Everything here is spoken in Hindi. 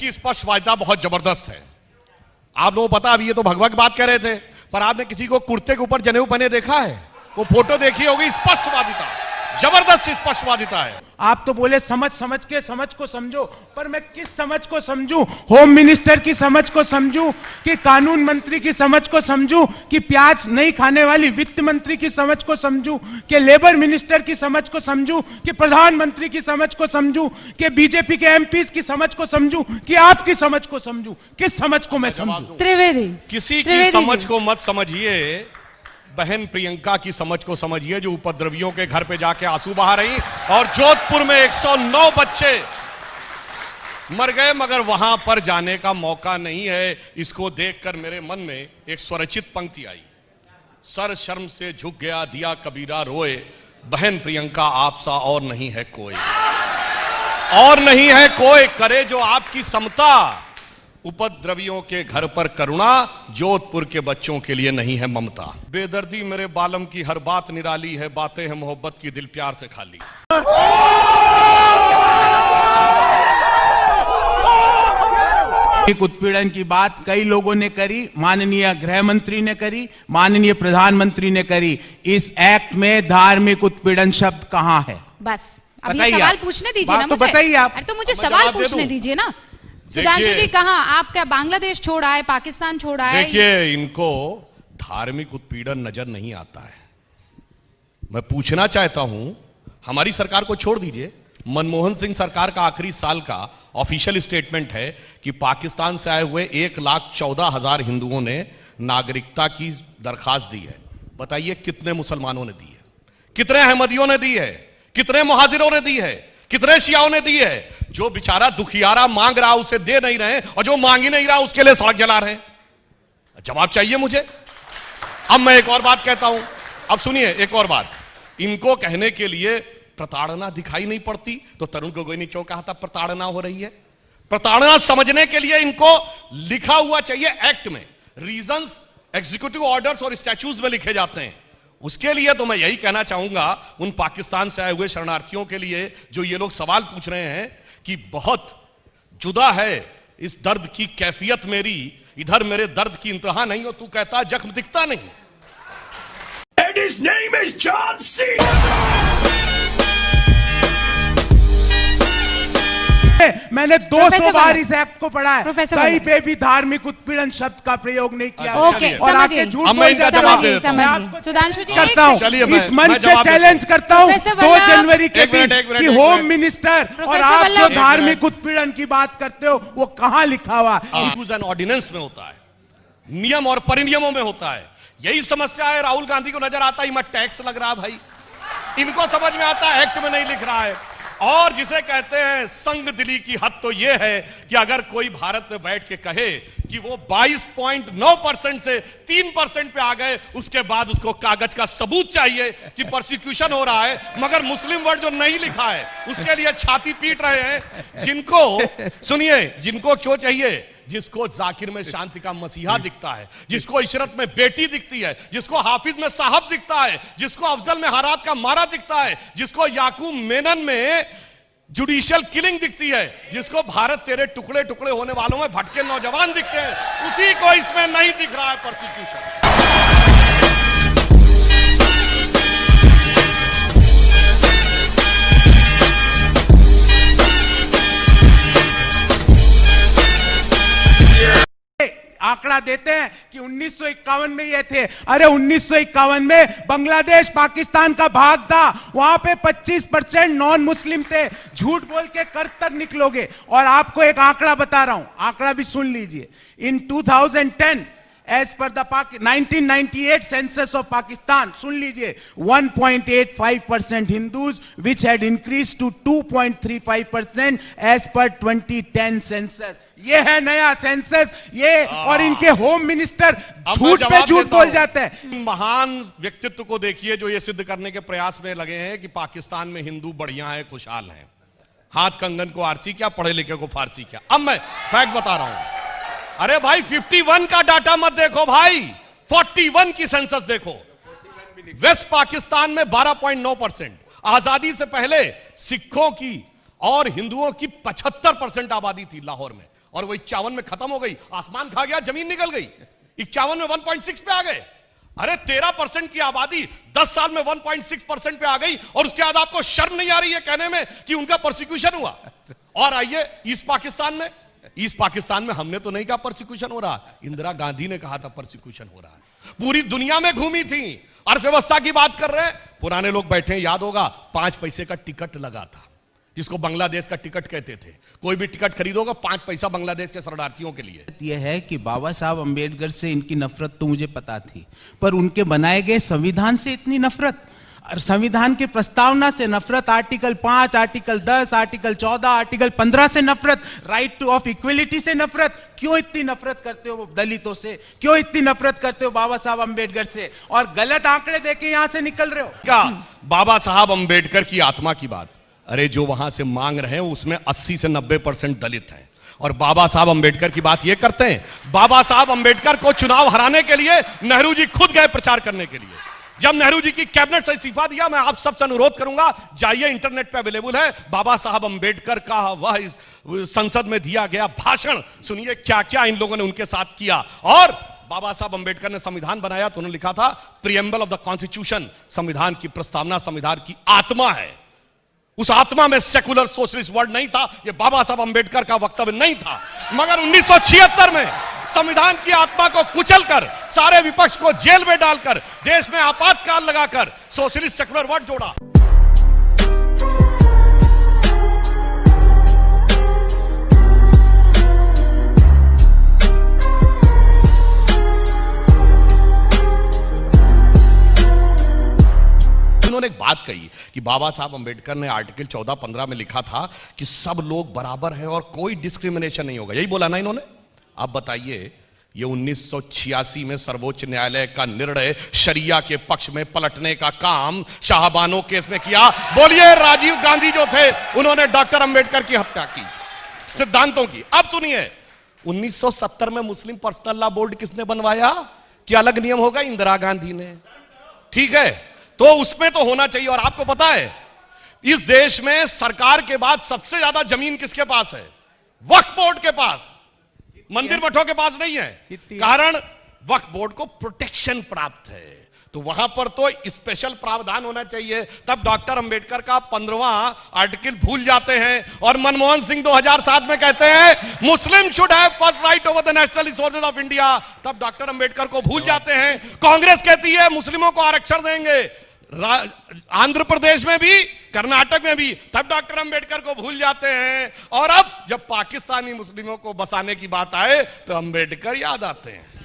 की स्पष्टवादिता बहुत जबरदस्त है। आप लोगों को पता, अभी ये तो भगभग बात कर रहे थे, पर आपने किसी को कुर्ते के ऊपर जनेऊ पहने देखा है? वो फोटो देखी होगी, स्पष्टवादिता, जबरदस्त स्पष्टवादिता है। आप तो बोले समझ के समझ को समझो, पर मैं किस समझ को समझूं? होम मिनिस्टर की समझ को समझूं कि कानून मंत्री की समझ को समझूं कि प्याज नहीं खाने वाली वित्त मंत्री की समझ को समझूं कि लेबर मिनिस्टर की समझ को समझूं कि प्रधानमंत्री की समझ को समझूं कि बीजेपी के एमपीज की समझ को समझूं कि आपकी समझ को समझूं? किस समझ को मैं समझूं? त्रिवेदी, किसी की समझ को मत समझिए, बहन प्रियंका की समझ को समझिए, जो उपद्रवियों के घर पे जाके आंसू बहा रही, और जोधपुर में 109 बच्चे मर गए मगर वहां पर जाने का मौका नहीं है। इसको देखकर मेरे मन में एक स्वरचित पंक्ति आई, सर शर्म से झुक गया दिया कबीरा रोए, बहन प्रियंका आप सा और नहीं है कोई, और नहीं है कोई करे जो आपकी समता, उपद्रवियों के घर पर करुणा, जोधपुर के बच्चों के लिए नहीं है ममता। बेदर्दी मेरे बालम की हर बात निराली है, बातें हैं मोहब्बत की दिल प्यार से खाली। उत्पीड़न की बात कई लोगों ने करी, माननीय गृह मंत्री ने करी, माननीय प्रधानमंत्री ने करी। इस एक्ट में धार्मिक उत्पीड़न शब्द कहां है? बस अब ये सवाल पूछने दीजिए ना मुझे। बताइए आप। अरे तो मुझे सवाल पूछने दीजिए ना। सुधांशु जी, कहां आप क्या बांग्लादेश छोड़ आए, पाकिस्तान छोड़ आए? देखिए, इनको धार्मिक उत्पीड़न नजर नहीं आता है। मैं पूछना चाहता हूं, हमारी सरकार को छोड़ दीजिए, मनमोहन सिंह सरकार का आखिरी साल का ऑफिशियल स्टेटमेंट है कि पाकिस्तान से आए हुए 1,14,000 हिंदुओं ने नागरिकता की दरखास्त दी है। बताइए कितने मुसलमानों ने दी है, कितने अहमदियों ने दी है, कितने मुहाजिरों ने दी है, कितने शियाओं ने दी है? जो बेचारा दुखियारा मांग रहा उसे दे नहीं रहे, और जो मांग ही नहीं रहा उसके लिए सड़क जला रहे हैं। जवाब चाहिए मुझे। अब मैं एक और बात कहता हूं, अब सुनिए एक और बात। इनको कहने के लिए प्रताड़ना दिखाई नहीं पड़ती, तो तरुण गोगोई ने क्यों कहा था प्रताड़ना हो रही है? प्रताड़ना समझने के लिए इनको लिखा हुआ चाहिए एक्ट में, रीजंस एग्जीक्यूटिव ऑर्डर्स और स्टैट्यूज में लिखे जाते हैं। उसके लिए तो मैं यही कहना चाहूंगा उन पाकिस्तान से आए हुए शरणार्थियों के लिए जो ये लोग सवाल पूछ रहे हैं कि बहुत जुदा है इस दर्द की कैफियत मेरी, इधर मेरे दर्द की इंतहा नहीं हो, तू कहता जख्म दिखता नहीं। And his name is John C. मैंने 200 बार इस एक्ट को पढ़ा है, प्रोफेसर कहीं पे भी धार्मिक उत्पीड़न शब्द का प्रयोग नहीं किया। ओके, और आके झूठ बोल जाता हूं। सुधांशु जी करता हूं, इस मंच से चैलेंज करता हूं 2 जनवरी के दिन कि होम मिनिस्टर और आप जो धार्मिक उत्पीड़न की बात करते हो वो कहां लिखा हुआ है? रूल्स एंड ऑर्डिनेंस में होता है, नियम और परिनियमों में होता है। यही समस्या है। राहुल गांधी को नजर आता है मैं टैक्स लग रहा भाई, इनको समझ में आता है एक्ट में नहीं लिख रहा है। और जिसे कहते हैं संग दिली की हद तो यह है कि अगर कोई भारत में बैठ के कहे कि वो 22.9% से 3% पे आ गए, उसके बाद उसको कागज का सबूत चाहिए कि प्रोसिक्यूशन हो रहा है, मगर मुस्लिम वर्ड जो नहीं लिखा है उसके लिए छाती पीट रहे हैं। जिनको सुनिए, जिनको क्यों चाहिए? जिसको जाकिर में शांति का मसीहा दिखता है, जिसको इशरत में बेटी दिखती है, जिसको हाफिज में साहब दिखता है, जिसको अफजल में हारात का मारा दिखता है, जिसको याकूब मेनन में जुडिशियल किलिंग दिखती है, जिसको भारत तेरे टुकड़े टुकड़े होने वालों में भटके नौजवान दिखते हैं, उसी को इसमें नहीं दिख रहा है प्रोसिक्यूशन। आंकड़ा देते हैं कि 1951 में ये थे। अरे 1951 में बांग्लादेश पाकिस्तान का भाग था, वहां पे 25% नॉन मुस्लिम थे। झूठ बोल के कर तक निकलोगे। और आपको एक आंकड़ा बता रहा हूं, आंकड़ा भी सुन लीजिए। In 2010 as per the 1998 census of Pakistan, सुन लीजिए, 1.85% Hindus which had increase to 2.35% as per 2010 census. ये है नया सेंसस ये। और इनके होम मिनिस्टर झूठ पे झूठ बोल जाते हैं। महान व्यक्तित्व को देखिए जो ये सिद्ध करने के प्रयास में लगे हैं कि पाकिस्तान में हिंदू बढ़िया है, खुशहाल है। हाथ कंगन को आरसी क्या, पढ़े लिखे को फारसी क्या। अब मैं फैक्ट बता रहा हूं। अरे भाई 51 का डाटा मत देखो भाई, 41 की सेंसस देखो। वेस्ट पाकिस्तान में 12.9%, आजादी से पहले सिखों की और हिंदुओं की 75% आबादी थी लाहौर में, और वो 51 में खत्म हो गई, आसमान खा गया, जमीन निकल गई। 51 में 1.6 पे आ गए। अरे 13% की आबादी 10 साल में 1.6% पे आ गई, और उसके बाद आपको शर्म नहीं आ रही है कहने में कि उनका प्रोसिक्यूशन हुआ। और आइए ईस्ट पाकिस्तान में, ईस्ट पाकिस्तान में हमने तो नहीं कहा प्रोसिक्यूशन हो रहा, इंदिरा गांधी ने कहा था प्रोसिक्यूशन हो रहा है। पूरी दुनिया में घूमी थी, अर्थव्यवस्था की बात कर रहे हैं। पुराने लोग बैठे हैं, याद होगा 5 पैसे का टिकट लगा था, जिसको बांग्लादेश का टिकट कहते थे। कोई भी टिकट खरीदोगा 5 पैसा बांग्लादेश के शरणार्थियों के लिए। यह है कि बाबा साहब अंबेडकर से इनकी नफरत तो मुझे पता थी, पर उनके बनाए गए संविधान से इतनी नफरत, और संविधान की प्रस्तावना से नफरत, आर्टिकल 5, आर्टिकल 10, आर्टिकल 14, आर्टिकल 15 से नफरत, राइट टू ऑफ इक्वलिटी से नफरत। क्यों इतनी नफरत करते हो दलितों से? क्यों इतनी नफरत करते हो बाबा साहब अंबेडकर से? और गलत आंकड़े देके यहां से निकल रहे हो क्या? बाबा साहब अंबेडकर की आत्मा की बात, अरे जो वहां से मांग रहे हैं उसमें 80 से 90% दलित हैं, और बाबा साहब अंबेडकर की बात ये करते हैं। बाबा साहब अंबेडकर को चुनाव हराने के लिए नेहरू जी खुद गए प्रचार करने के लिए। जब नेहरू जी की कैबिनेट से इस्तीफा दिया, मैं आप सबसे अनुरोध करूंगा, जाइए इंटरनेट पे अवेलेबल है बाबा साहब अंबेडकर का वह इस संसद में दिया गया भाषण, सुनिए क्या क्या इन लोगों ने उनके साथ किया। और बाबा साहब अंबेडकर ने संविधान बनाया तो उन्होंने लिखा था प्रीएम्बल ऑफ द कॉन्स्टिट्यूशन, संविधान की प्रस्तावना संविधान की आत्मा है। उस आत्मा में सेकुलर सोशलिस्ट वर्ड नहीं था, यह बाबा साहब अंबेडकर का वक्तव्य नहीं था। मगर 1976 में संविधान की आत्मा को कुचलकर, सारे विपक्ष को जेल में डालकर, देश में आपातकाल लगाकर सोशलिस्ट सेकुलर वर्ड जोड़ा। उन्होंने एक बात कही कि बाबा साहब अंबेडकर ने आर्टिकल 14-15 में लिखा था कि सब लोग बराबर हैं और कोई डिस्क्रिमिनेशन नहीं होगा, यही बोला ना इन्होंने। आप बताइए, ये 1986 में सर्वोच्च न्यायालय का निर्णय शरिया के पक्ष में पलटने का काम शाहबानो केस में किया। बोलिए, राजीव गांधी जो थे उन्होंने डॉक्टर अंबेडकर की हत्या की, सिद्धांतों की। अब सुनिए, 1970 में मुस्लिम पर्सनल लॉ बोर्ड किसने बनवाया? क्या अलग नियम होगा? इंदिरा गांधी ने। ठीक है, तो उसमें तो होना चाहिए। और आपको पता है इस देश में सरकार के बाद सबसे ज्यादा जमीन किसके पास है? वक्फ बोर्ड के पास, मंदिर मठों के पास नहीं है। कारण वक्फ बोर्ड को प्रोटेक्शन प्राप्त है, तो वहां पर तो स्पेशल प्रावधान होना चाहिए। तब डॉक्टर अंबेडकर का 15वां आर्टिकल भूल जाते हैं, और मनमोहन सिंह 2007 में कहते हैं मुस्लिम should have first right over the national resources of India. तब डॉक्टर अंबेडकर को भूल जाते हैं। कांग्रेस कहती है मुस्लिमों को आरक्षण देंगे, आंध्र प्रदेश में भी, कर्नाटक में भी, तब डॉक्टर अंबेडकर को भूल जाते हैं। और अब जब पाकिस्तानी मुस्लिमों को बसाने की बात आए तो अंबेडकर याद आते हैं।